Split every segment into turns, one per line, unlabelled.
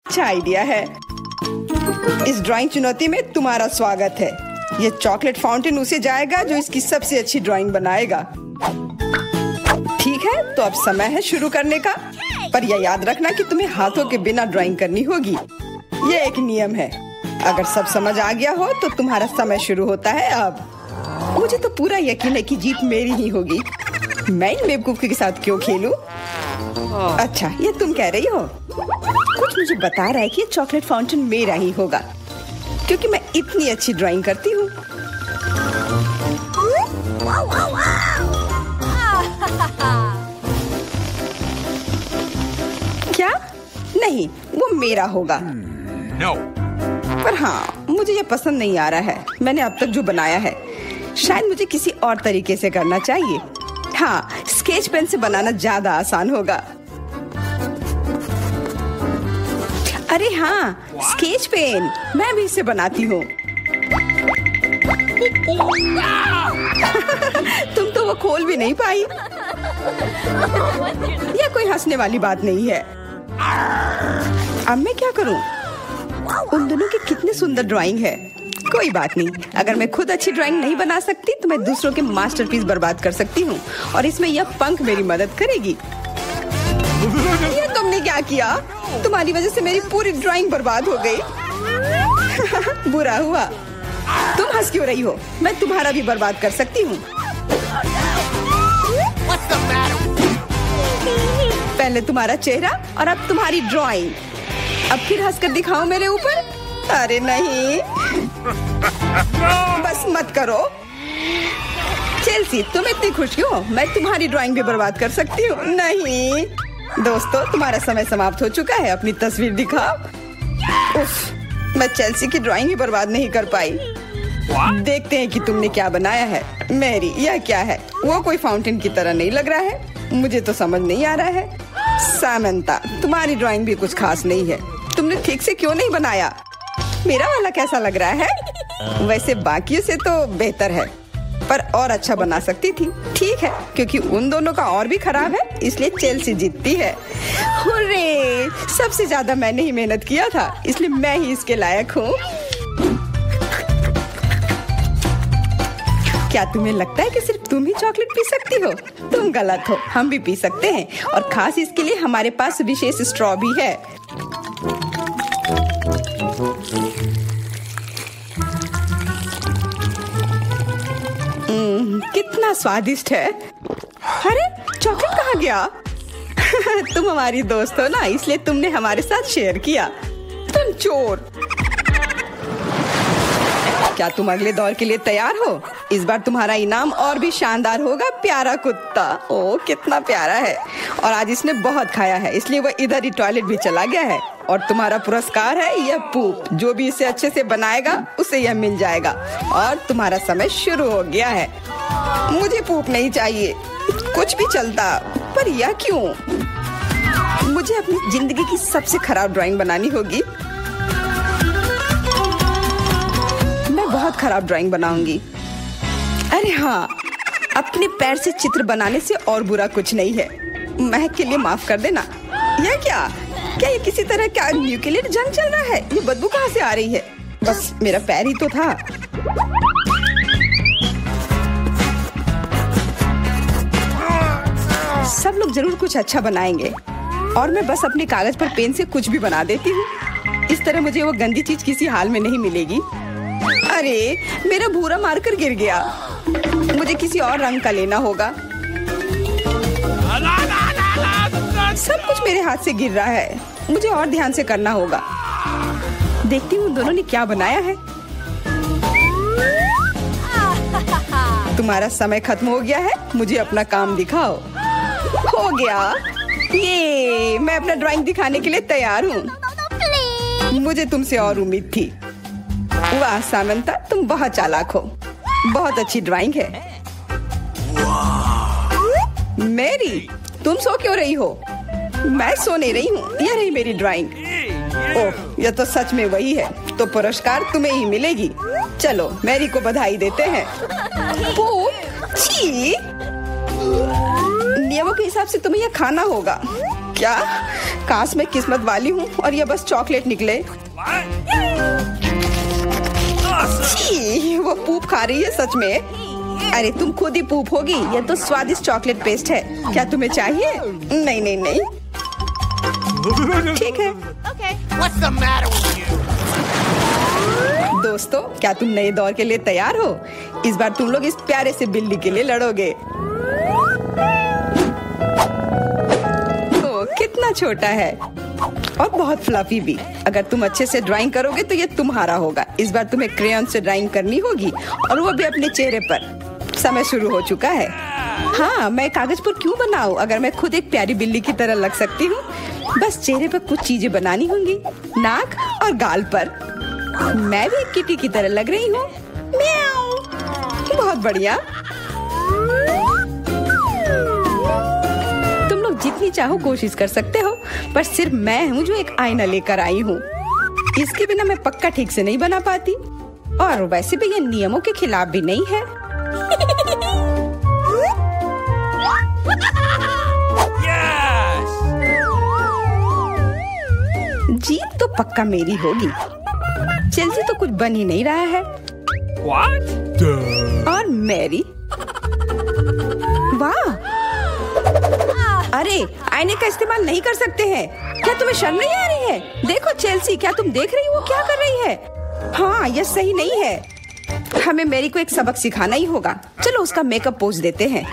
अच्छा आइडिया है। इस ड्राइंग चुनौती में तुम्हारा स्वागत है। ये चॉकलेट फाउंटेन उसे जाएगा जो इसकी सबसे अच्छी ड्राइंग बनाएगा। ठीक है, तो अब समय है शुरू करने का। पर यह याद रखना कि तुम्हें हाथों के बिना ड्राइंग करनी होगी। ये एक नियम है। अगर सब समझ आ गया हो तो तुम्हारा समय शुरू होता है अब। मुझे तो पूरा यकीन है कि जीत मेरी ही होगी। मैं इन बेवकूफी के साथ क्यों खेलूं? अच्छा, ये तुम कह रही हो? कुछ मुझे बता रहा है कि ये चॉकलेट फाउंटेन मेरा ही होगा, क्योंकि मैं इतनी अच्छी ड्राइंग करती हूँ। क्या? नहीं, वो मेरा होगा।
No.
पर हाँ, मुझे ये पसंद नहीं आ रहा है। मैंने अब तक जो बनाया है, शायद मुझे किसी और तरीके से करना चाहिए। हाँ, स्केच पेन से बनाना ज्यादा आसान होगा। अरे हाँ, स्केच पेन, मैं भी इसे बनाती हूँ। तुम तो वो खोल भी नहीं पाई। यह कोई हंसने वाली बात नहीं है। अब मैं क्या करूँ? उन दोनों की कितनी सुंदर ड्राइंग है। कोई बात नहीं, अगर मैं खुद अच्छी ड्राइंग नहीं बना सकती तो मैं दूसरों के मास्टरपीस बर्बाद कर सकती हूँ, और इसमें यह पंख मेरी मदद करेगी। ये तुमने क्या किया? तुम्हारी वजह से मेरी पूरी ड्राइंग बर्बाद हो गई। बुरा हुआ। तुम हंस क्यों रही हो? मैं तुम्हारा भी बर्बाद कर सकती हूँ। पहले तुम्हारा चेहरा और अब तुम्हारी ड्राइंग। अब फिर हंसकर दिखाओ मेरे ऊपर। अरे नहीं, बस मत करो। चेल्सी, तुम इतनी खुश क्यों? मैं तुम्हारी ड्राइंग भी बर्बाद कर सकती हूँ। नहीं दोस्तों, तुम्हारा समय समाप्त हो चुका है। अपनी तस्वीर दिखाओ। उफ, मैं चेल्सी की ड्राइंग ही बर्बाद नहीं कर पाई। देखते हैं कि तुमने क्या बनाया है। मैरी, यह क्या है? वो कोई फाउंटेन की तरह नहीं लग रहा है। मुझे तो समझ नहीं आ रहा है। सामंता, तुम्हारी ड्राइंग भी कुछ खास नहीं है। तुमने ठीक से क्यों नहीं बनाया? मेरा वाला कैसा लग रहा है? वैसे बाकियों से तो बेहतर है, पर और अच्छा बना सकती थी। ठीक है, क्योंकि उन दोनों का और भी खराब है, इसलिए चेल्सी जीतती है। हुर्रे! सबसे ज्यादा मैंने ही मेहनत किया था, इसलिए मैं ही इसके लायक हूँ। क्या तुम्हें लगता है कि सिर्फ तुम ही चॉकलेट पी सकती हो? तुम गलत हो, हम भी पी सकते हैं, और खास इसके लिए हमारे पास विशेष स्ट्रॉ भी है। कितना स्वादिष्ट है। अरे, चॉकलेट कहाँ गया? तुम हमारी दोस्त हो ना, इसलिए तुमने हमारे साथ शेयर किया। तुम चोर। क्या तुम अगले दौर के लिए तैयार हो? इस बार तुम्हारा इनाम और भी शानदार होगा। प्यारा कुत्ता। ओह, कितना प्यारा है। और आज इसने बहुत खाया है, इसलिए वह इधर ही टॉयलेट भी चला गया है। और तुम्हारा पुरस्कार है यह पूप। जो भी इसे अच्छे से बनाएगा उसे यह मिल जाएगा। और तुम्हारा समय शुरू हो गया है। मुझे पूप नहीं चाहिए, कुछ भी चलता, पर यह क्यों? मुझे अपनी जिंदगी की सबसे खराब ड्राइंग बनानी होगी। मैं बहुत खराब ड्राइंग बनाऊंगी। अरे हाँ, अपने पैर से चित्र बनाने से और बुरा कुछ नहीं है। महक के लिए माफ कर देना। यह क्या ये किसी तरह क्या न्यूक्लियर जंग चल रहा है? ये बदबू कहाँ से आ रही है? बस मेरा पैर ही तो था। सब लोग जरूर कुछ अच्छा बनाएंगे, और मैं बस अपने कागज पर पेन से कुछ भी बना देती हूँ। इस तरह मुझे वो गंदी चीज किसी हाल में नहीं मिलेगी। अरे, मेरा भूरा मार्कर गिर गया। मुझे किसी और रंग का लेना होगा। सब कुछ मेरे हाथ से गिर रहा है। मुझे और ध्यान से करना होगा। देखती हूँ दोनों ने क्या बनाया है। तुम्हारा समय खत्म हो गया है, मुझे अपना काम दिखाओ। हो गया। ये मैं अपना ड्राइंग दिखाने के लिए तैयार हूँ। मुझे तुमसे और उम्मीद थी। वाह सामंता, तुम बहुत चालाक हो। बहुत अच्छी ड्राइंग है। मैरी, तुम सो क्यों रही हो? मैं सो नहीं रही हूँ, यह रही मेरी ड्राइंग। ओह, यह तो सच में वही है। तो पुरस्कार तुम्हें ही मिलेगी। चलो, मैरी को बधाई देते हैं। छी! नियमों के हिसाब से तुम्हें यह खाना होगा। क्या? काश मैं किस्मत वाली हूँ और ये बस चॉकलेट निकले। छी, वो पूप खा रही है सच में। अरे तुम खुद ही पूप होगी, ये तो स्वादिष्ट चॉकलेट पेस्ट है। क्या तुम्हें चाहिए? नहीं नहीं नहीं, ठीक है।
What's the matter with you?
दोस्तों, क्या तुम नए दौर के लिए तैयार हो? इस बार तुम लोग इस प्यारे से बिल्ली के लिए लड़ोगे। ओ, कितना छोटा है और बहुत फ्लफी भी। अगर तुम अच्छे से ड्राइंग करोगे तो ये तुम्हारा होगा। इस बार तुम्हें क्रेयॉन से ड्राइंग करनी होगी और वो भी अपने चेहरे पर। समय शुरू हो चुका है। हाँ, मैं कागज पर क्यों बनाऊं अगर मैं खुद एक प्यारी बिल्ली की तरह लग सकती हूँ। बस चेहरे पर कुछ चीजें बनानी होंगी, नाक और गाल पर। मैं भी एक किटी की तरह लग रही हूँ। म्याऊ। बहुत बढ़िया। तुम लोग जितनी चाहो कोशिश कर सकते हो, पर सिर्फ मैं हूँ जो एक आईना लेकर आई हूँ। इसके बिना मैं पक्का ठीक से नहीं बना पाती, और वैसे भी ये नियमों के खिलाफ भी नहीं है। जीत तो पक्का मेरी होगी। चेल्सी तो कुछ बन ही नहीं रहा है।
What?
और मैरी, वाह! अरे, आईने का इस्तेमाल नहीं कर सकते हैं। क्या तुम्हें शर्म नहीं आ रही है? देखो चेल्सी, क्या तुम देख रही हो क्या कर रही है? हाँ, यह सही नहीं है। हमें मैरी को एक सबक सिखाना ही होगा। चलो उसका मेकअप पोज देते हैं।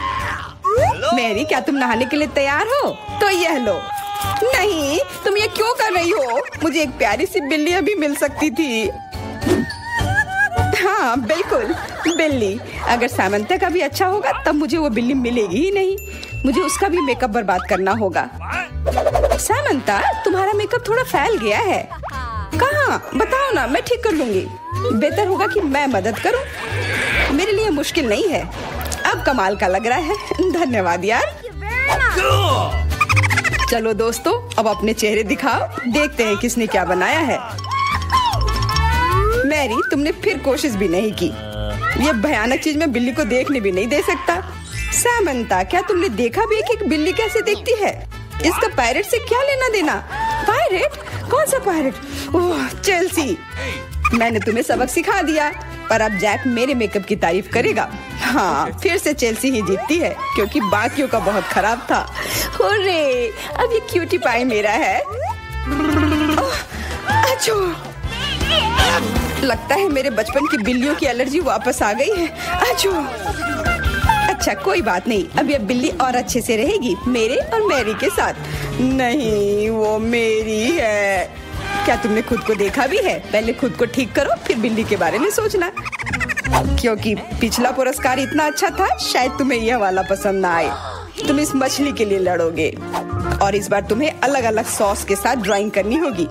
मैरी, क्या तुम नहाने के लिए तैयार हो? तो यह लो। नहीं, तुम ये क्यों कर रही हो? मुझे एक प्यारी सी बिल्ली अभी मिल सकती थी। हाँ बिल्कुल, बिल्ली। अगर सामंता का भी अच्छा होगा तब मुझे वो बिल्ली मिलेगी ही नहीं। मुझे उसका भी मेकअप बर्बाद करना होगा। सामंता, तुम्हारा मेकअप थोड़ा फैल गया है। कहाँ? बताओ ना, मैं ठीक कर लूंगी। बेहतर होगा कि मैं मदद करूं। मेरे लिए मुश्किल नहीं है। अब कमाल का लग रहा है। धन्यवाद यार। चलो दोस्तों, अब अपने चेहरे दिखाओ। देखते हैं किसने क्या बनाया है। मैरी, तुमने फिर कोशिश भी नहीं की। ये भयानक चीज मैं बिल्ली को देखने भी नहीं दे सकता। सामंता, क्या तुमने देखा भी कि एक बिल्ली कैसे दिखती है? इसका पायरेट से क्या लेना देना? पायरेट? कौन सा पायरेट? ओह चेल्सी, मैंने तुम्हें सबक सिखा दिया, पर अब जैक मेरे मेकअप की तारीफ करेगा। हाँ, फिर से चेल्सी ही जीतती है क्योंकि बाकियों का बहुत खराब था। हुर्रे, अब ये क्यूटी पाई मेरा है। अच्छो, लगता है मेरे बचपन की बिल्लियों की एलर्जी वापस आ गई है। अच्छो, अच्छा कोई बात नहीं, अब ये बिल्ली और अच्छे से रहेगी मेरे और मैरी के साथ। नहीं, वो मेरी है। क्या तुमने खुद को देखा भी है? पहले खुद को ठीक करो, फिर बिल्ली के बारे में सोचना। क्योंकि पिछला पुरस्कार इतना अच्छा था, शायद तुम्हें यह वाला पसंद ना आए। तुम इस मछली के लिए लड़ोगे और इस बार तुम्हें अलग अलग सॉस के साथ ड्राइंग करनी होगी।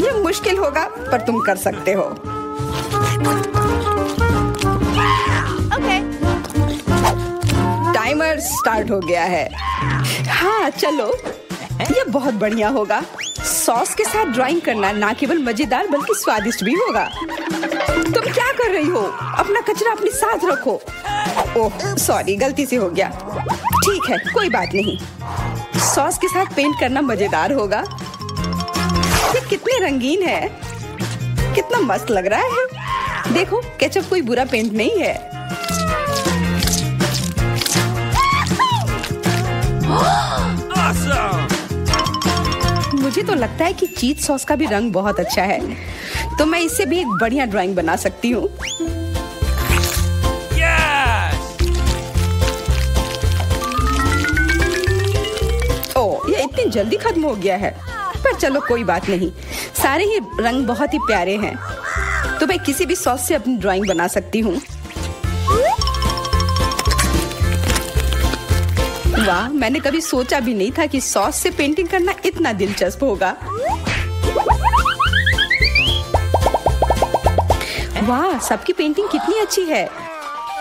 यह मुश्किल होगा, पर तुम कर सकते हो। टाइमर स्टार्ट हो गया है। हाँ चलो, ये बहुत बढ़िया होगा। सॉस के साथ ड्राइंग करना ना केवल मजेदार बल्कि स्वादिष्ट भी होगा। तुम क्या कर रही हो? अपना कचरा अपने साथ रखो। ओह सॉरी, गलती से हो गया। ठीक है, कोई बात नहीं। सॉस के साथ पेंट करना मजेदार होगा। ये कितने रंगीन है, कितना मस्त लग रहा है। देखो, केचप कोई बुरा पेंट नहीं है। मुझे तो लगता है कि चीज सॉस का भी रंग बहुत अच्छा है, तो मैं इससे भी एक बढ़िया ड्राइंग बना सकती हूँ। ओह, ये इतनी जल्दी खत्म हो गया है, पर चलो कोई बात नहीं। सारे ही रंग बहुत ही प्यारे हैं, तो मैं किसी भी सॉस से अपनी ड्राइंग बना सकती हूँ। वाह, मैंने कभी सोचा भी नहीं था कि सॉस से पेंटिंग करना इतना दिलचस्प होगा। वाह, सबकी पेंटिंग कितनी अच्छी है।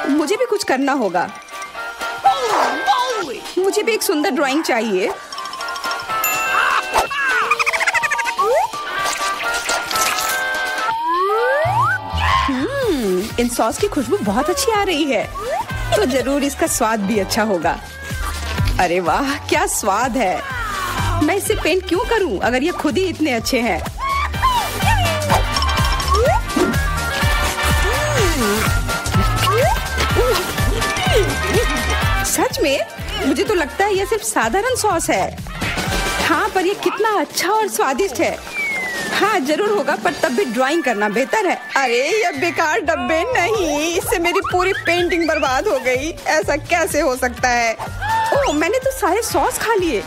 मुझे भी कुछ करना होगा। मुझे भी एक सुंदर ड्राइंग चाहिए। इन सॉस की खुशबू बहुत अच्छी आ रही है, तो जरूर इसका स्वाद भी अच्छा होगा। अरे वाह, क्या स्वाद है। मैं इसे पेंट क्यों करूं अगर ये खुद ही इतने अच्छे हैं। सच में मुझे तो लगता है ये सिर्फ साधारण सॉस है। हाँ, पर ये कितना अच्छा और स्वादिष्ट है। हाँ जरूर होगा, पर तब भी ड्राइंग करना बेहतर है। अरे ये बेकार डब्बे, नहीं, इससे मेरी पूरी पेंटिंग बर्बाद हो गई। ऐसा कैसे हो सकता है? ओह, मैंने तो सारे सॉस खा लिए।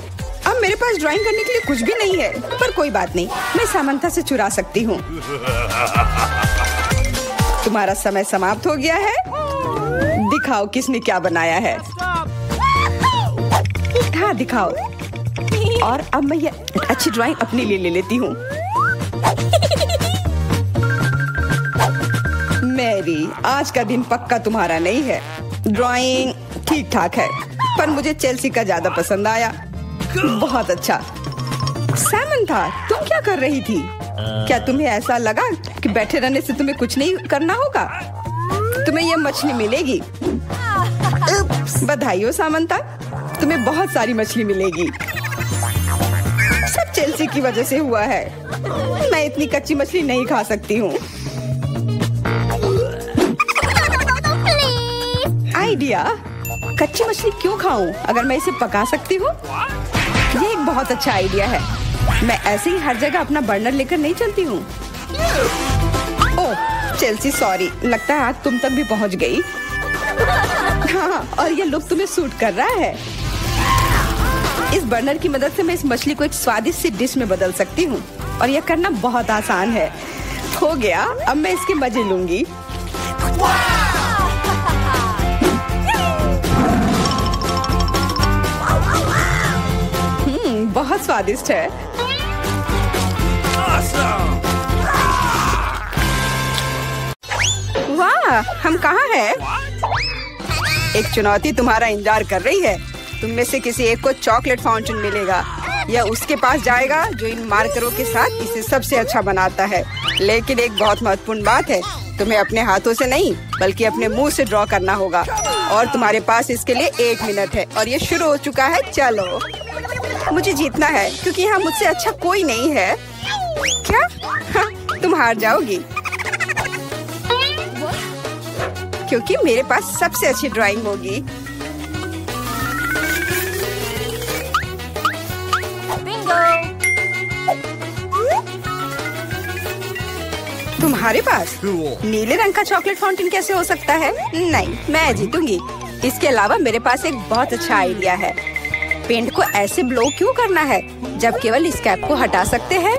अब मेरे पास ड्राइंग करने के लिए कुछ भी नहीं है। पर कोई बात नहीं, मैं सामंथा से चुरा सकती हूँ। तुम्हारा समय समाप्त हो गया है। दिखाओ किसने क्या बनाया है। हाँ दिखाओ। और अब मैं ये अच्छी ड्राइंग अपने लिए ले लेती हूँ। मैरी, आज का दिन पक्का तुम्हारा नहीं है। ड्राइंग ठीक ठाक है, पर मुझे चेल्सी का ज्यादा पसंद आया। बहुत अच्छा। सैमंथा, तुम क्या कर रही थी? क्या तुम्हें ऐसा लगा कि बैठे रहने से तुम्हें कुछ नहीं करना होगा? तुम्हें यह मछली मिलेगी। बधाई हो सामंथा, तुम्हें बहुत सारी मछली मिलेगी। सब चेल्सी की वजह से हुआ है। मैं इतनी कच्ची मछली नहीं खा सकती हूँ। आइडिया, कच्ची मछली क्यों खाऊं अगर मैं इसे पका सकती हूँ? ये एक बहुत अच्छा आइडिया है। मैं ऐसे ही हर जगह अपना बर्नर लेकर नहीं चलती हूँ। ओह चेल्सी, सॉरी, लगता है आग तुम तक भी पहुँच गई। हाँ, और ये लुक तुम्हें सूट कर रहा है। इस बर्नर की मदद से मैं इस मछली को एक स्वादिष्ट सी डिश में बदल सकती हूँ, और यह करना बहुत आसान है। हो गया, अब मैं इसके मजे लूंगी। बहुत स्वादिष्ट है। वाह, हम कहाँ हैं? एक चुनौती तुम्हारा इंतजार कर रही है। तुम में से किसी एक को चॉकलेट फाउंटेन मिलेगा। यह उसके पास जाएगा जो इन मार्करों के साथ इसे सबसे अच्छा बनाता है। लेकिन एक बहुत महत्वपूर्ण बात है, तुम्हें अपने हाथों से नहीं बल्कि अपने मुंह से ड्रॉ करना होगा। और तुम्हारे पास इसके लिए 1 मिनट है, और ये शुरू हो चुका है। चलो, मुझे जीतना है क्योंकि यहाँ मुझसे अच्छा कोई नहीं है। क्या? हाँ, तुम हार जाओगी क्योंकि मेरे पास सबसे अच्छी ड्राइंग होगी। तुम्हारे पास नीले रंग का चॉकलेट फाउंटेन कैसे हो सकता है? नहीं, मैं जीतूंगी। इसके अलावा मेरे पास एक बहुत अच्छा आइडिया है। पेंट को ऐसे ब्लो क्यों करना है जब केवल इस कैप को हटा सकते हैं?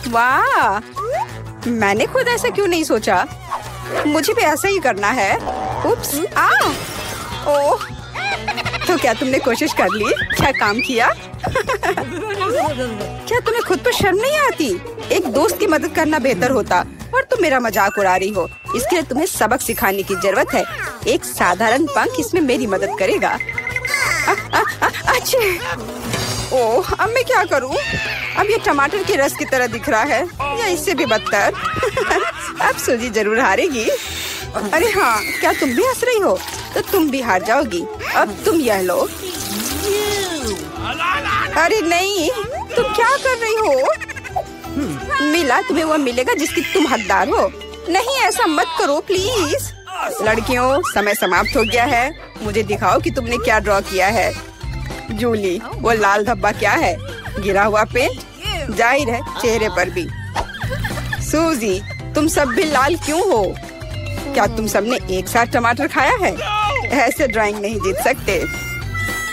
वाह, मैंने खुद ऐसा क्यों नहीं सोचा? मुझे भी ऐसा ही करना है। उप्स, ओह, तो क्या तुमने कोशिश कर ली? क्या काम किया? क्या तुम्हें खुद पर शर्म नहीं आती? एक दोस्त की मदद करना बेहतर होता, और तुम मेरा मजाक उड़ा रही हो। इसके लिए तुम्हें सबक सिखाने की जरूरत है। एक साधारण पंख इसमें मेरी मदद करेगा। अच्छे, ओह, अब मैं क्या करूं? अब ये टमाटर के रस की तरह दिख रहा है, या इससे भी बदतर। अब सूजी जरूर हारेगी। अरे हाँ, क्या तुम भी हंस रही हो? तो तुम भी हार जाओगी। अब तुम यह लो। अरे नहीं, तुम क्या कर रही हो? मिला, तुम्हें वो मिलेगा जिसकी तुम हकदार हो। नहीं, ऐसा मत करो प्लीज। लड़कियों, समय समाप्त हो गया है। मुझे दिखाओ कि तुमने क्या ड्रॉ किया है। जूली, वो लाल धब्बा क्या है? गिरा हुआ पेंट? जाहिर है, चेहरे पर भी। सूजी, तुम सब भी लाल क्यों हो? क्या तुम सबने एक साथ टमाटर खाया है? ऐसे ड्राइंग नहीं जीत सकते।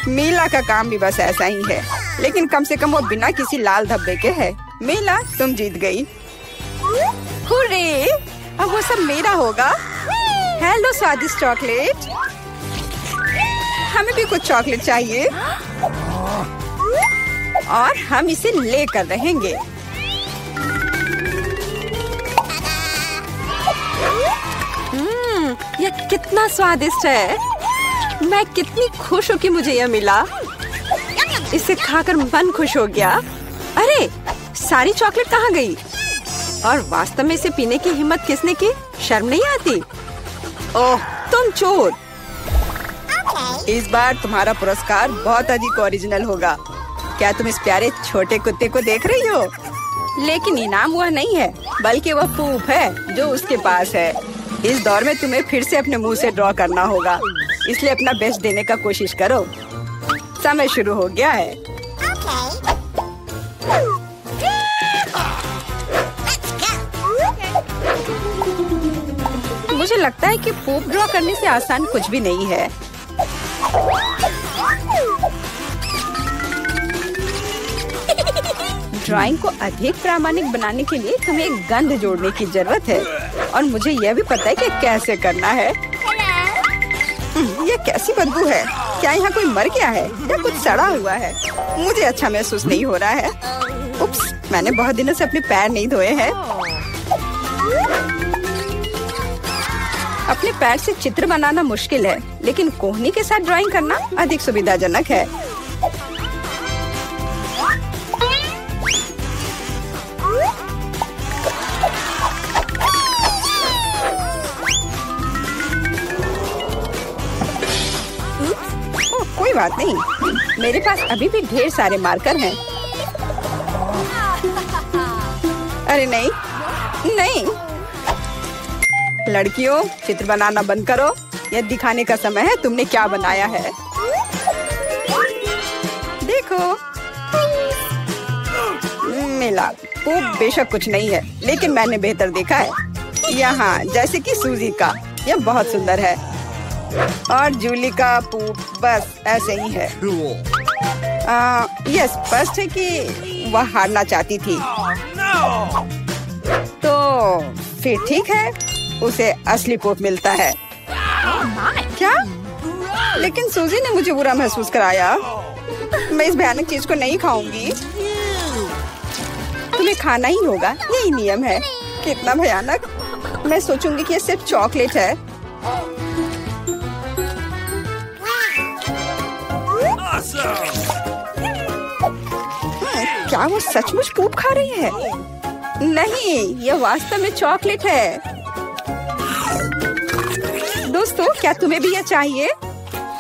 मीला का काम भी बस ऐसा ही है, लेकिन कम से कम वो बिना किसी लाल धब्बे के है। मीला, तुम जीत गई। हुर्रे, अब वो सब मेरा होगा। हेलो स्वादिष्ट चॉकलेट, हमें भी कुछ चॉकलेट चाहिए और हम इसे लेकर रहेंगे। यह कितना स्वादिष्ट है। मैं कितनी खुश हूँ कि मुझे यह मिला। इसे खाकर मन खुश हो गया। अरे, सारी चॉकलेट कहाँ गई? और वास्तव में इसे पीने की हिम्मत किसने की? शर्म नहीं आती? ओह, तुम चोर। इस बार तुम्हारा पुरस्कार बहुत अधिक ओरिजिनल होगा। क्या तुम इस प्यारे छोटे कुत्ते को देख रही हो? लेकिन इनाम वह नहीं है, बल्कि वह पूप है जो उसके पास है। इस दौर में तुम्हें फिर से अपने मुंह से ड्रॉ करना होगा, इसलिए अपना बेस्ट देने का कोशिश करो। समय शुरू हो गया है। मुझे लगता है कि पूप ड्रॉ करने से आसान कुछ भी नहीं है। ड्राइंग को अधिक प्रामाणिक बनाने के लिए तुम्हें एक गंध जोड़ने की जरूरत है, और मुझे यह भी पता है कि कैसे करना है। यह कैसी बदबू है? क्या यहाँ कोई मर गया है या कुछ सड़ा हुआ है? मुझे अच्छा महसूस नहीं हो रहा है। उप्स, मैंने बहुत दिनों से अपने पैर नहीं धोए हैं। अपने पैर से चित्र बनाना मुश्किल है, लेकिन कोहनी के साथ ड्राइंग करना अधिक सुविधाजनक है। कोई बात नहीं, मेरे पास अभी भी ढेर सारे मार्कर हैं। अरे नहीं, नहीं। लड़कियों, चित्र बनाना बंद करो। यह दिखाने का समय है तुमने क्या बनाया है। देखो, मिला। वो बेशक कुछ नहीं है, लेकिन मैंने बेहतर देखा है। यहाँ जैसे कि सूजी का, यह बहुत सुंदर है। और जूली का पूप बस ऐसे ही है। यह स्पष्ट है कि वह हारना चाहती थी। तो फिर ठीक है, उसे असली पूप मिलता है। क्या? लेकिन सूजी ने मुझे बुरा महसूस कराया। मैं इस भयानक चीज को नहीं खाऊंगी। तुम्हें खाना ही होगा, यही नियम है। कितना भयानक। मैं सोचूंगी कि यह सिर्फ चॉकलेट है। क्या वो सचमुच पूप खा रही है? नहीं, यह वास्तव में चॉकलेट है। दोस्तों, क्या तुम्हें भी यह चाहिए?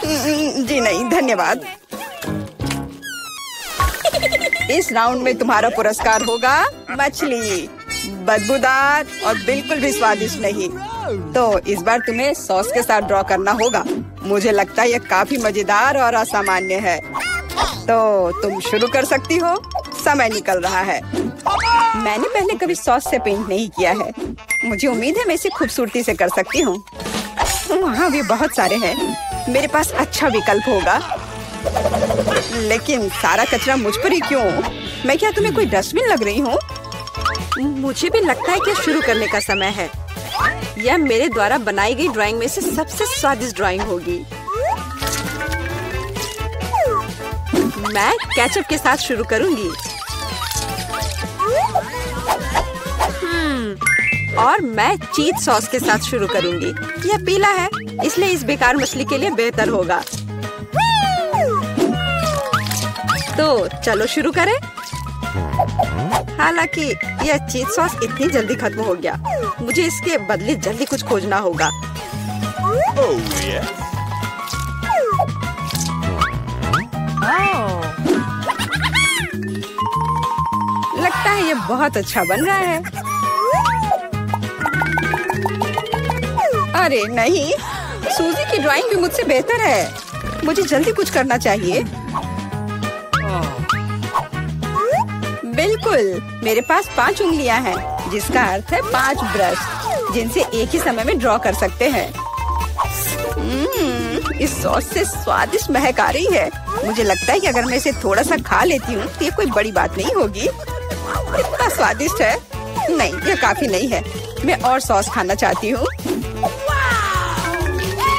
जी नहीं, धन्यवाद। इस राउंड में तुम्हारा पुरस्कार होगा मछली। बदबूदार और बिल्कुल भी स्वादिष्ट नहीं। तो इस बार तुम्हें सॉस के साथ ड्रॉ करना होगा। मुझे लगता है यह काफी मजेदार और असामान्य है। तो तुम शुरू कर सकती हो। समय निकल रहा है। मैंने पहले कभी सॉस से पेंट नहीं किया है। मुझे उम्मीद है मैं इसे खूबसूरती से कर सकती हूँ। वहाँ भी बहुत सारे हैं। मेरे पास अच्छा विकल्प होगा। लेकिन सारा कचरा मुझ पर ही क्यों? मैं क्या तुम्हें कोई डस्टबिन लग रही हूँ? मुझे भी लगता है कि शुरू करने का समय है। यह मेरे द्वारा बनाई गई ड्राइंग में से सबसे स्वादिष्ट ड्राइंग होगी। मैं केचप के साथ शुरू करूंगी। और मैं चीज सॉस के साथ शुरू करूंगी। यह पीला है, इसलिए इस बेकार मछली के लिए बेहतर होगा। तो चलो शुरू करें। हालांकि यह चीज सॉस इतनी जल्दी खत्म हो गया। मुझे इसके बदले जल्दी कुछ खोजना होगा। लगता है यह बहुत अच्छा बन रहा है। अरे नहीं, सूजी की ड्राइंग भी मुझसे बेहतर है। मुझे जल्दी कुछ करना चाहिए। बिल्कुल, मेरे पास 5 उंगलियां हैं, जिसका अर्थ है 5 ब्रश, जिनसे एक ही समय में ड्रॉ कर सकते हैं। इस सॉस से स्वादिष्ट महक आ रही है। मुझे लगता है कि अगर मैं इसे थोड़ा सा खा लेती हूँ तो ये कोई बड़ी बात नहीं होगी। इतना स्वादिष्ट है। नहीं, यह काफी नहीं है। मैं और सॉस खाना चाहती हूँ।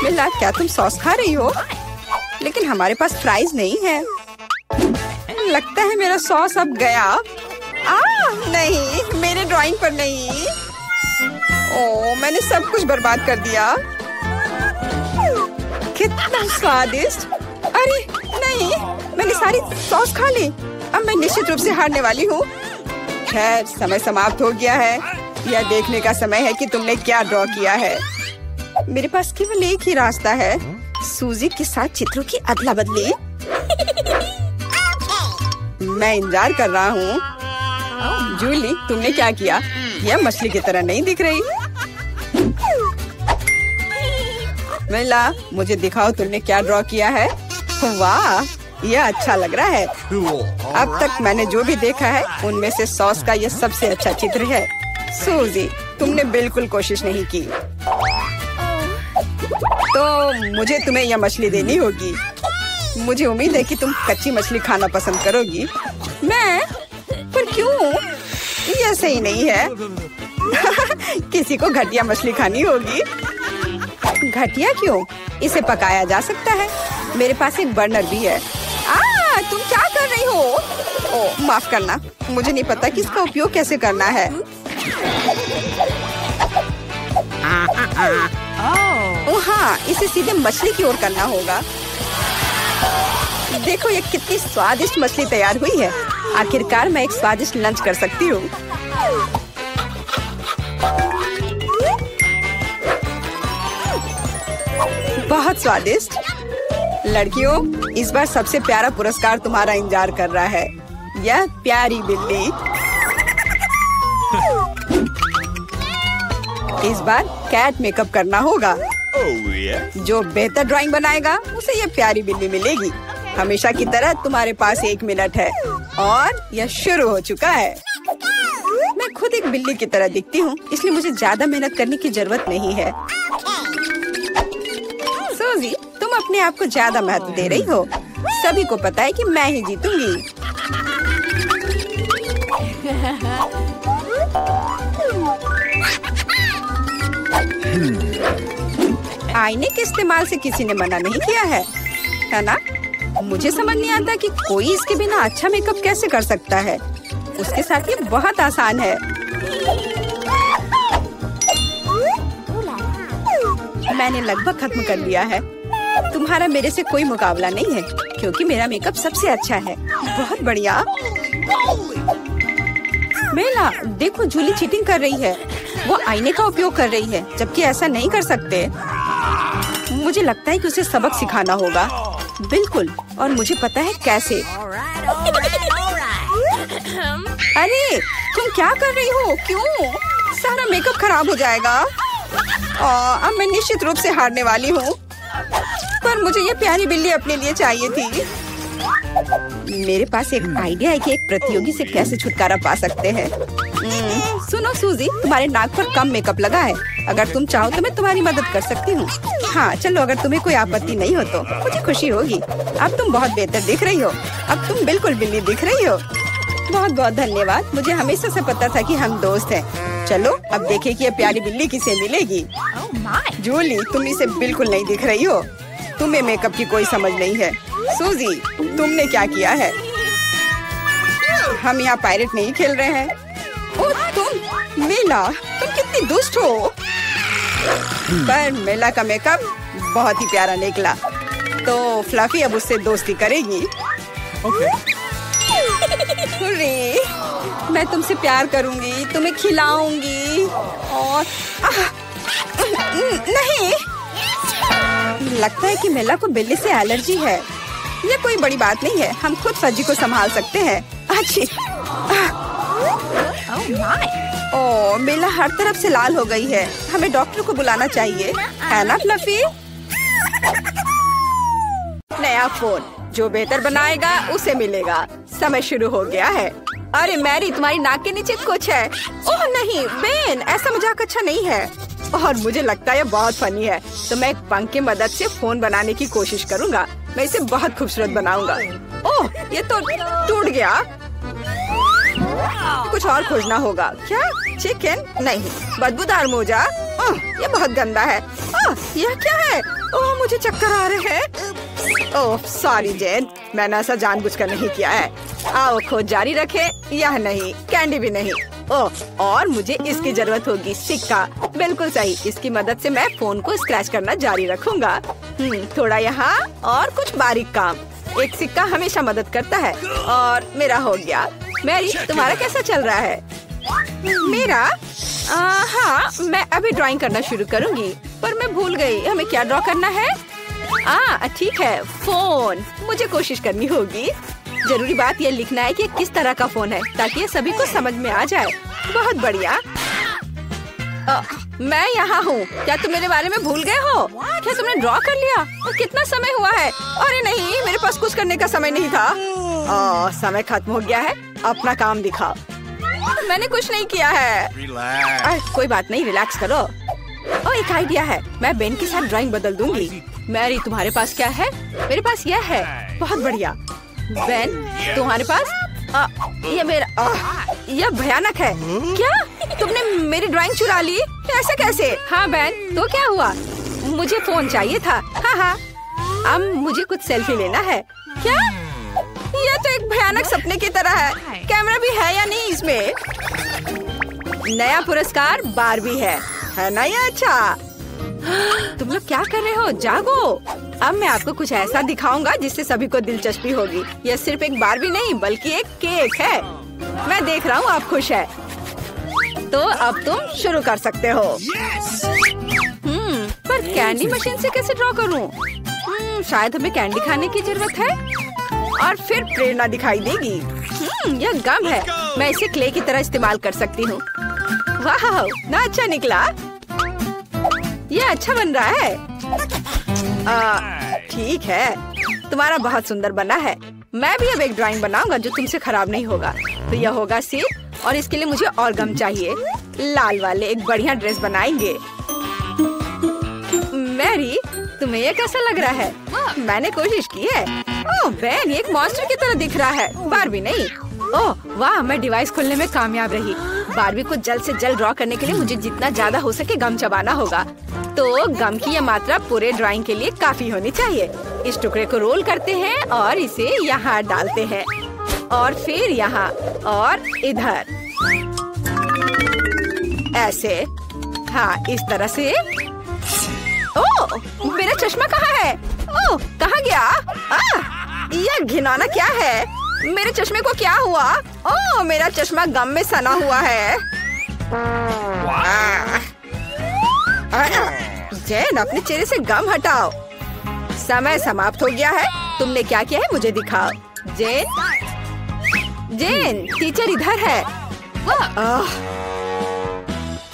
मिला, क्या तुम सॉस खा रही हो? लेकिन हमारे पास फ्राइज नहीं है। लगता है मेरा सॉस अब गया। नहीं, मेरे ड्राइंग पर नहीं। ओह, मैंने सब कुछ बर्बाद कर दिया। कितना स्वादिष्ट। अरे नहीं, मैंने सारी सॉस खा ली। अब मैं निश्चित रूप से हारने वाली हूँ। खैर, समय समाप्त हो गया है। यह देखने का समय है कि तुमने क्या ड्रॉ किया है। मेरे पास केवल एक ही रास्ता है, सूजी के साथ चित्रों की अदला बदली। मैं इंतजार कर रहा हूँ। जूली, तुमने क्या किया? यह मछली की तरह नहीं दिख रही। मेला, मुझे दिखाओ तुमने क्या ड्रॉ किया है। वाह, यह अच्छा लग रहा है। अब तक मैंने जो भी देखा है उनमें से सॉस का यह सबसे अच्छा चित्र है। सूजी, तुमने बिल्कुल कोशिश नहीं की, तो मुझे तुम्हें यह मछली देनी होगी। मुझे उम्मीद है कि तुम कच्ची मछली खाना पसंद करोगी। मैं? पर क्यों? यह सही नहीं है। किसी को घटिया मछली खानी होगी। घटिया क्यों? इसे पकाया जा सकता है। मेरे पास एक बर्नर भी है। तुम क्या कर रही हो? ओह, माफ करना, मुझे नहीं पता कि इसका उपयोग कैसे करना है। ओह हाँ, इसे सीधे मछली की ओर करना होगा। देखो ये कितनी स्वादिष्ट मछली तैयार हुई है। आखिरकार मैं एक स्वादिष्ट लंच कर सकती हूँ। बहुत स्वादिष्ट। लड़कियों, इस बार सबसे प्यारा पुरस्कार तुम्हारा इंतजार कर रहा है। यह प्यारी बिल्ली। इस बार कैट मेकअप करना होगा। जो बेहतर ड्राइंग बनाएगा उसे यह प्यारी बिल्ली मिलेगी। हमेशा की तरह तुम्हारे पास 1 मिनट है और यह शुरू हो चुका है। मैं खुद एक बिल्ली की तरह दिखती हूँ, इसलिए मुझे ज्यादा मेहनत करने की जरूरत नहीं है। सूजी, तुम अपने आप को ज्यादा महत्व दे रही हो। सभी को पता है कि मैं ही जीतूंगी। आईने के इस्तेमाल से किसी ने मना नहीं किया है ना? मुझे समझ नहीं आता कि कोई इसके बिना अच्छा मेकअप कैसे कर सकता है। उसके साथ ये बहुत आसान है। मैंने लगभग खत्म कर लिया है। तुम्हारा मेरे से कोई मुकाबला नहीं है, क्योंकि मेरा मेकअप सबसे अच्छा है। बहुत बढ़िया। मेला, देखो जूली चीटिंग कर रही है। वो आईने का उपयोग कर रही है, जबकि ऐसा नहीं कर सकते। मुझे लगता है कि उसे सबक सिखाना होगा। बिल्कुल, और मुझे पता है कैसे। अरे, तुम क्या कर रही हो? क्यों? सारा मेकअप खराब हो जाएगा। अब मैं निश्चित रूप से हारने वाली हूँ। पर मुझे ये प्यारी बिल्ली अपने लिए चाहिए थी। मेरे पास एक आइडिया है कि एक प्रतियोगी से कैसे छुटकारा पा सकते हैं। सुनो सूजी, तुम्हारे नाक पर कम मेकअप लगा है। अगर तुम चाहो तो मैं तुम्हारी मदद कर सकती हूँ। हाँ चलो, अगर तुम्हें कोई आपत्ति नहीं हो तो मुझे खुशी होगी। अब तुम बहुत बेहतर दिख रही हो। अब तुम बिल्कुल बिल्ली दिख रही हो। बहुत बहुत धन्यवाद। मुझे हमेशा से पता था कि हम दोस्त हैं। चलो अब देखें कि ये प्यारी बिल्ली किसे मिलेगी। जूली, तुम इसे बिल्कुल नहीं दिख रही हो। तुम्हें मेकअप की कोई समझ नहीं है। सूजी, तुमने क्या किया है? हम यहाँ पायरेट नहीं खेल रहे हैं। ओह तुम, मेला, तुम कितनी दुष्ट हो। पर मेला का मेकअप बहुत ही प्यारा निकला, तो फ्लफी अब उससे दोस्ती करेगी। हुर्रे, मैं तुमसे प्यार करूंगी, तुम्हें खिलाऊंगी और नहीं, लगता है कि मेला को बिल्ली से एलर्जी है। ये कोई बड़ी बात नहीं है, हम खुद फज्जी को संभाल सकते हैं। अच्छी। ओह, मेला हर तरफ से लाल हो गई है। हमें डॉक्टर को बुलाना चाहिए, है ना फ्लफी? नया फोन जो बेहतर बनाएगा उसे मिलेगा। समय शुरू हो गया है। अरे मैरी, तुम्हारी नाक के नीचे कुछ है। ओह नहीं बेन, ऐसा मजाक अच्छा नहीं है। और मुझे लगता है बहुत फनी है, तो मैं एक पंख की मदद से फोन बनाने की कोशिश करूंगा। मैं इसे बहुत खूबसूरत बनाऊंगा। ओह, ये तो टूट गया। कुछ और खोजना होगा। क्या? चिकन? नहीं, बदबूदार मोजा। ये बहुत गंदा है। यह क्या है? ओह, मुझे चक्कर आ रहे हैं। ओह सॉरी जेन, मैंने ऐसा जानबूझकर नहीं किया है। आओ खोज जारी रखे। यह नहीं, कैंडी भी नहीं। ओह, और मुझे इसकी जरूरत होगी। सिक्का, बिल्कुल सही। इसकी मदद से मैं फोन को स्क्रैच करना जारी रखूंगा। थोड़ा यहाँ और कुछ बारीक काम। एक सिक्का हमेशा मदद करता है। और मेरा हो गया। मैरी, तुम्हारा कैसा चल रहा है? मेरा? हाँ, मैं अभी ड्राइंग करना शुरू करूंगी। पर मैं भूल गई। हमें क्या ड्रॉ करना है? ठीक है, फोन। मुझे कोशिश करनी होगी। जरूरी बात ये लिखना है कि किस तरह का फोन है, ताकि ये सभी को समझ में आ जाए। बहुत बढ़िया। मैं यहाँ हूँ। क्या तुम मेरे बारे में भूल गए हो? क्या तुमने ड्रॉ कर लिया? और कितना समय हुआ है? अरे नहीं, मेरे पास कुछ करने का समय नहीं था। समय खत्म हो गया है। अपना काम दिखाओ। मैंने कुछ नहीं किया है। कोई बात नहीं, रिलैक्स करो। एक आइडिया है। मैं बेन के साथ ड्राइंग बदल दूंगी। मैरी, तुम्हारे पास क्या है? मेरे पास यह है। बहुत बढ़िया। बेन, तुम्हारे पास? ये मेरा यह भयानक है। क्या तुमने मेरी ड्राइंग चुरा ली? ऐसे कैसे? हाँ बेन, तो क्या हुआ? मुझे फोन चाहिए था। हाँ, अब मुझे कुछ सेल्फी लेना है। क्या? यह तो एक भयानक सपने की तरह है। कैमरा भी है या नहीं इसमें? नया पुरस्कार बारबी है ना? ये अच्छा। तुम लोग क्या कर रहे हो? जागो। अब मैं आपको कुछ ऐसा दिखाऊंगा जिससे सभी को दिलचस्पी होगी। यह सिर्फ एक बारबी नहीं, बल्कि एक केक है। मैं देख रहा हूँ आप खुश है। तो अब तुम शुरू कर सकते हो। पर कैंडी मशीन से कैसे ड्रॉ करूँ? शायद हमें कैंडी खाने की जरूरत है और फिर प्रेरणा दिखाई देगी। यह गम है। मैं इसे क्ले की तरह इस्तेमाल कर सकती हूँ। वाह, ना अच्छा निकला। यह अच्छा बन रहा है। ठीक है, तुम्हारा बहुत सुंदर बना है। मैं भी अब एक ड्राइंग बनाऊंगा जो तुमसे खराब नहीं होगा। तो यह होगा सी, और इसके लिए मुझे और गम चाहिए। लाल वाले एक बढ़िया ड्रेस बनाएंगे। मैरी, तुम्हें ये कैसा लग रहा है? मैंने कोशिश की है। ओह बेन, ये एक मॉन्स्टर की तरह दिख रहा है, बारबी नहीं। ओह वाह, मैं डिवाइस खोलने में कामयाब रही। बारबी को जल्द से जल्द ड्रॉ करने के लिए मुझे जितना ज्यादा हो सके गम चबाना होगा। तो गम की यह मात्रा पूरे ड्राइंग के लिए काफी होनी चाहिए। इस टुकड़े को रोल करते हैं और इसे यहाँ डालते हैं, और फिर यहाँ और इधर ऐसे। हाँ, इस तरह से। ओह, मेरा चश्मा कहाँ है? ओह, कहाँ गया? यह घिनौना क्या है? मेरे चश्मे को क्या हुआ? ओह, मेरा चश्मा गम में सना हुआ है। जेन, अपने चेहरे से गम हटाओ। समय समाप्त हो गया है। तुमने क्या किया है मुझे दिखाओ। जेन, टीचर इधर है।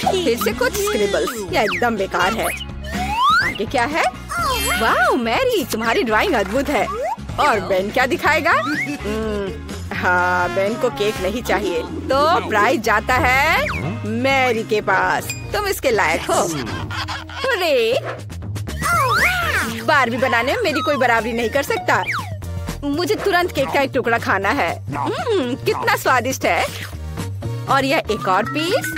फिर से कुछ स्क्रिबल्स। यह एकदम बेकार है। आगे क्या है? वाह मैरी, तुम्हारी ड्राइंग अद्भुत है। और बेन क्या दिखाएगा? हाँ, बेन को केक नहीं चाहिए, तो प्राइज जाता है मैरी के पास। तुम इसके लायक हो। अरे, बारबी बनाने में मेरी कोई बराबरी नहीं कर सकता। मुझे तुरंत केक का एक टुकड़ा खाना है। कितना स्वादिष्ट है। और यह एक और पीस।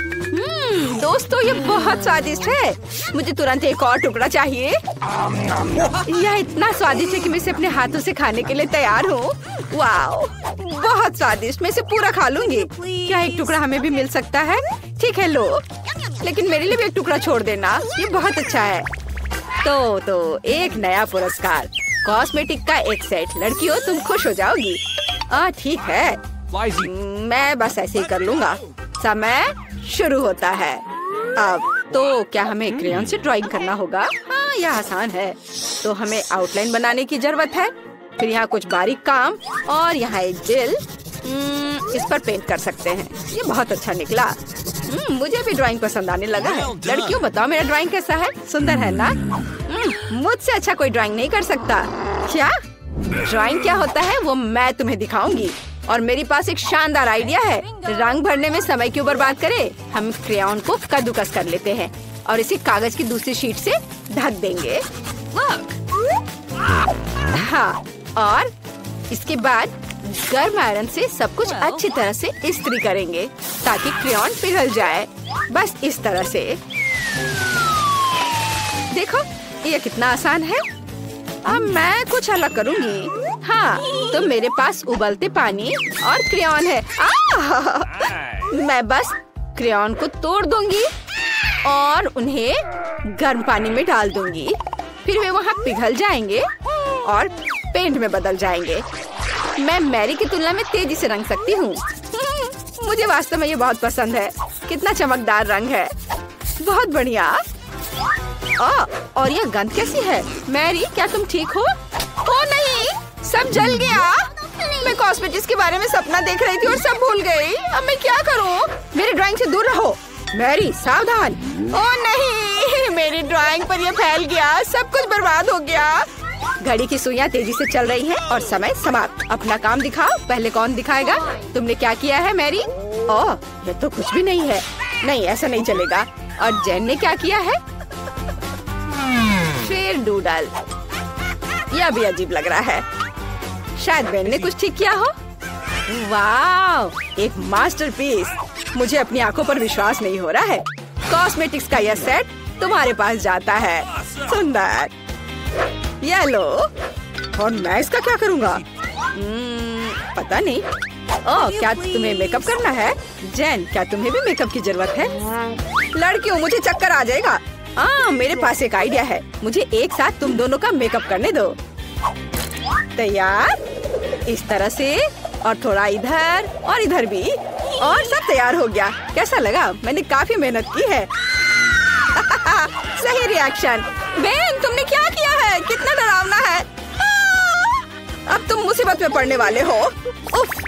दोस्तों, ये बहुत स्वादिष्ट है। मुझे तुरंत एक और टुकड़ा चाहिए। यह इतना स्वादिष्ट है कि मैं इसे अपने हाथों से खाने के लिए तैयार हूँ। वाओ, बहुत स्वादिष्ट। मैं इसे पूरा खा लूंगी। क्या एक टुकड़ा हमें भी मिल सकता है? ठीक है, लो, लेकिन मेरे लिए भी एक टुकड़ा छोड़ देना। ये बहुत अच्छा है। तो एक नया पुरस्कार, कॉस्मेटिक का एक सेट। लड़कियों, तुम खुश हो जाओगी। ठीक है, मैं बस ऐसे ही कर लूंगा। समय शुरू होता है। अब तो क्या हमें क्रेयॉन से ड्राइंग करना होगा? हाँ, यह आसान है। तो हमें आउटलाइन बनाने की जरूरत है। फिर यहाँ कुछ बारीक काम, और यहाँ एक जेल। इस पर पेंट कर सकते हैं। ये बहुत अच्छा निकला। मुझे भी ड्राइंग पसंद आने लगा है। लड़कियों, बताओ मेरा ड्राइंग कैसा है? सुंदर है ना? मुझसे अच्छा कोई ड्राइंग नहीं कर सकता। क्या ड्राइंग क्या होता है वो मैं तुम्हें दिखाऊंगी। और मेरे पास एक शानदार आइडिया है। रंग भरने में समय क्यों बर्बाद करें? हम क्रेयॉन को कद्दूकस कर लेते हैं और इसे कागज की दूसरी शीट से ढक देंगे। हाँ, और इसके बाद गर्म आयरन से सब कुछ अच्छी तरह से इस्त्री करेंगे ताकि क्रेयॉन पिघल जाए। बस इस तरह से। देखो, ये कितना आसान है। अब मैं कुछ अलग करूंगी। हाँ, तो मेरे पास उबलते पानी और क्रेयॉन है। मैं बस क्रेयॉन को तोड़ दूंगी और उन्हें गर्म पानी में डाल दूंगी। फिर वे वहाँ पिघल जाएंगे और पेंट में बदल जाएंगे। मैं मैरी की तुलना में तेजी से रंग सकती हूँ। मुझे वास्तव में ये बहुत पसंद है। कितना चमकदार रंग है। बहुत बढ़िया। और ये गंध कैसी है? मैरी, क्या तुम ठीक हो? ओ नहीं, सब जल गया। मैं कॉस्मेटिक्स के बारे में सपना देख रही थी और सब भूल गई। अब मैं क्या करूं? मेरी ड्राइंग से दूर रहो। मैरी, सावधान। ओ नहीं, मेरी ड्राइंग पर ये फैल गया, सब कुछ बर्बाद हो गया। घड़ी की सुइयां तेजी से चल रही हैं और समय समाप्त। अपना काम दिखाओ। पहले कौन दिखाएगा? तुमने क्या किया है मैरी? ओह, ये तो कुछ भी नहीं है। नहीं, ऐसा नहीं चलेगा। और जेन ने क्या किया है? फिर डूडल। यह भी अजीब लग रहा है। शायद बेन ने कुछ ठीक किया हो। वाह, एक मास्टरपीस। मुझे अपनी आंखों पर विश्वास नहीं हो रहा है। कॉस्मेटिक्स का यह सेट तुम्हारे पास जाता है। सुंदर। ये लो। और मैं इसका क्या करूँगा? पता नहीं। ओह, क्या तुम्हें मेकअप करना है? जेन, क्या तुम्हें भी मेकअप की जरूरत है? लड़कियों, मुझे चक्कर आ जाएगा। मेरे पास एक आइडिया है। मुझे एक साथ तुम दोनों का मेकअप करने दो। तैयार? इस तरह से, और थोड़ा इधर और इधर भी, और सब तैयार हो गया। कैसा लगा? मैंने काफी मेहनत की है। सही रिएक्शन। बेन, तुमने क्या किया है? कितना डरावना है। अब तुम मुसीबत में पड़ने वाले हो। उफ।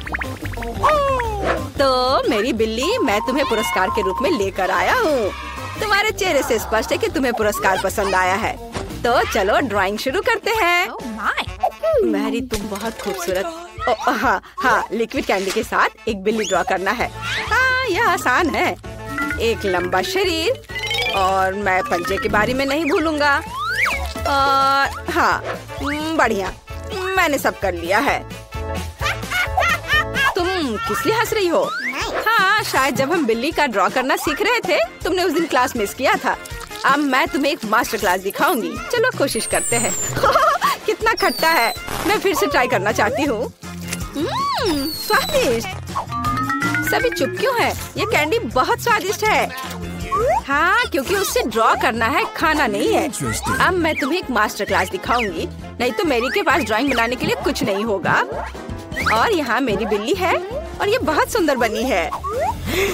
तो मेरी बिल्ली, मैं तुम्हें पुरस्कार के रूप में लेकर आया हूँ। तुम्हारे चेहरे से स्पष्ट है कि तुम्हें पुरस्कार पसंद आया है। तो चलो ड्राइंग शुरू करते हैं। मैरी, तुम बहुत खूबसूरत। हाँ, लिक्विड कैंडी के साथ एक बिल्ली ड्रॉ करना है। हाँ, यह आसान है। एक लंबा शरीर, और मैं पंजे के बारे में नहीं भूलूंगा। और हाँ, बढ़िया, मैंने सब कर लिया है। तुम किस लिए हंस रही हो? हाँ, शायद जब हम बिल्ली का ड्रॉ करना सीख रहे थे, तुमने उस दिन क्लास मिस किया था। अब मैं तुम्हें एक मास्टर क्लास दिखाऊंगी। चलो कोशिश करते हैं। कितना खट्टा है। मैं फिर से ट्राई करना चाहती हूँ। स्वादिष्ट। सभी चुप क्यों है? ये कैंडी बहुत स्वादिष्ट है। हाँ, क्योंकि उससे ड्रॉ करना है, खाना नहीं है। अब मैं तुम्हें एक मास्टर क्लास दिखाऊंगी, नहीं तो मेरी के पास ड्राइंग बनाने के लिए कुछ नहीं होगा। और यहाँ मेरी बिल्ली है, और ये बहुत सुंदर बनी है।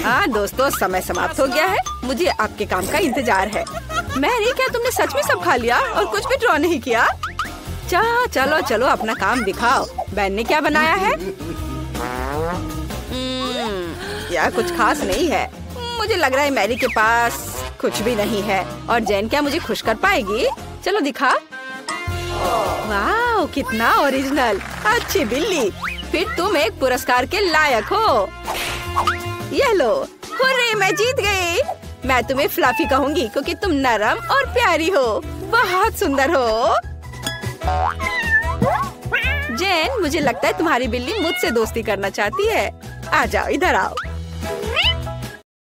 हाँ दोस्तों, समय समाप्त हो गया है। मुझे आपके काम का इंतजार है। मैरी, क्या तुमने सच में सब खा लिया और कुछ भी ड्रॉ नहीं किया? चलो चलो, अपना काम दिखाओ। बेन ने क्या बनाया है? यह कुछ खास नहीं है। मुझे लग रहा है मैरी के पास कुछ भी नहीं है। और जेन क्या मुझे खुश कर पाएगी? चलो दिखा। वाह, कितना ओरिजिनल। अच्छी बिल्ली, फिर तुम एक पुरस्कार के लायक हो। ये लो। हुर्रे, मैं जीत गई। मैं तुम्हें फ्लफी कहूंगी क्योंकि तुम नरम और प्यारी हो। बहुत सुंदर हो। जेन, मुझे लगता है तुम्हारी बिल्ली मुझसे दोस्ती करना चाहती है। आ जाओ, इधर आओ।